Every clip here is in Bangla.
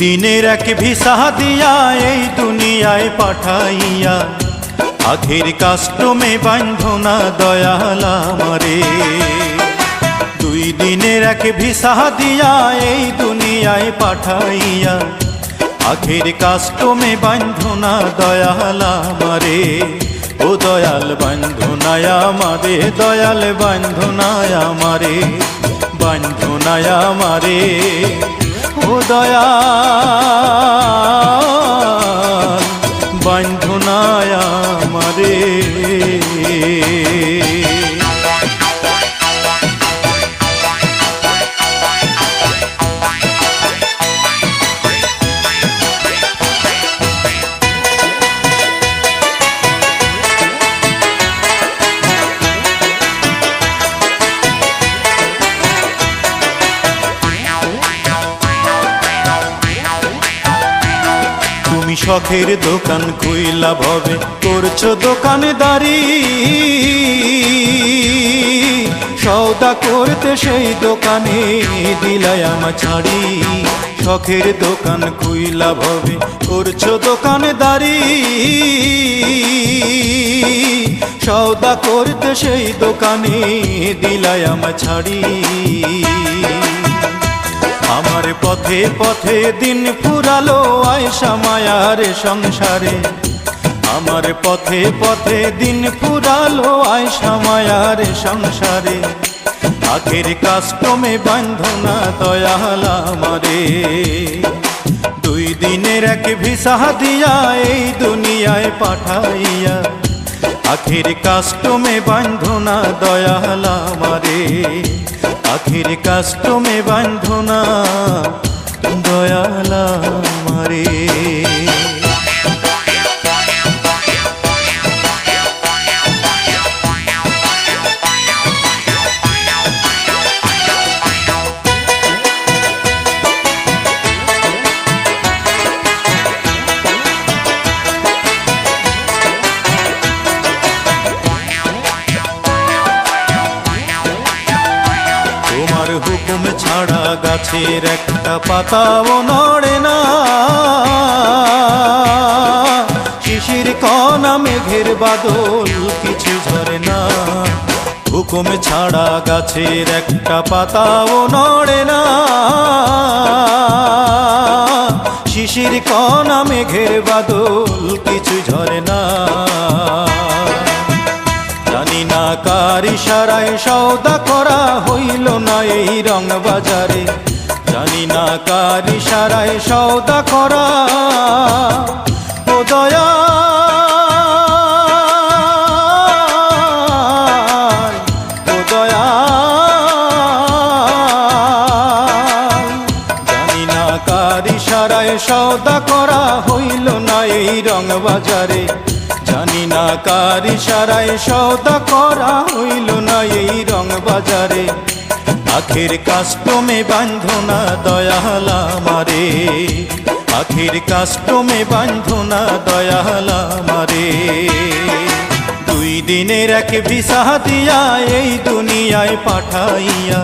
দিনের এক ভিসা দিয়া এই দুনিয়ায় পাঠাইয়া আখের কাস্টমে বান্ধনা দয়াল আমারে। 2 দিনের এক ভিসা দিয়া এই দুনিয়ায় পাঠাইয়া আখের কাস্টমে বান্ধনা দয়াল আমারে। ও দয়াল বান্ধনায় আমারে, দয়াল বান্ধনায় আমারে, বান্ধনায় আমারে। ও দয়াল বান্ধনায় আমারে। তুমি শখের দোকান খুইলা ভবে করছো দোকানদারি, সওদা করতে সেই দোকানে দিলাই আমার ছাড়ি। শখের দোকান খুইলা ভবে করছো দোকানদারি, সওদা করতে সেই দোকানে দিলাই আমার ছাড়ি। আমার পথে পথে দিন ফুরালো আয়সা মায়ার সংসারে, আমার পথে পথে দিন ফুরালো আয়সা মায়ার সংসারে। আখের কাস্টমে বান্ধনা দয়াল আমারে। 2 দিনের এক ভিসা দিয়া এই দুনিয়ায় পাঠাইয়া আখের কাস্টমে বান্ধনা দয়াল আমারে। আখের কাস্টমে বান্ধনা দয়াল আমারে। হুকুম ছাড়া গাছের একটা পাতাও নড়ে না, শিশির কণা মেঘের বাদল কিছু ঝরে না। হুকুম ছাড়া গাছের একটা পাতাও নড়ে না, শিশির কণা মেঘের বাদল কিছু ঝরে না। জানি না কার ইশারায় সওদা করা হইল না এই রং বাজারে, জানি না কার ইশারায় সওদা করা। ও দয়াল, ও দয়াল, জানি না কার ইশারায় সওদা করা হইল না এই রং বাজারে, জানি না কার ইশারায় সওদা করা হইল না এই রং বাজারে। আখের কাস্টমে বান্ধনা দয়াল আমারে, আখের কাস্টমে বান্ধনা দয়াল আমারে। 2 দিনের এক ভিসা দিয়া এই দুনিয়ায় পাঠাইয়া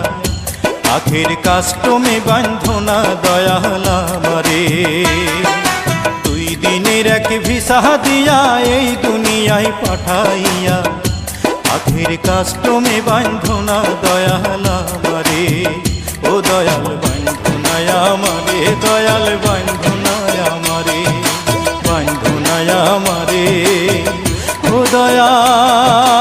আখের কাস্টমে বান্ধনা দয়াল আমারে। 2 দিনের এক ভিসা দিয়া এই দুনিয়ায় পাঠাইয়া আখের কাস্টমে বান্ধনা দয়াল আমারে। ও দয়াল বান্ধনায় আমারে, দয়াল বান্ধনায় আমারে, বান্ধনায় আমারে। ও দয়াল।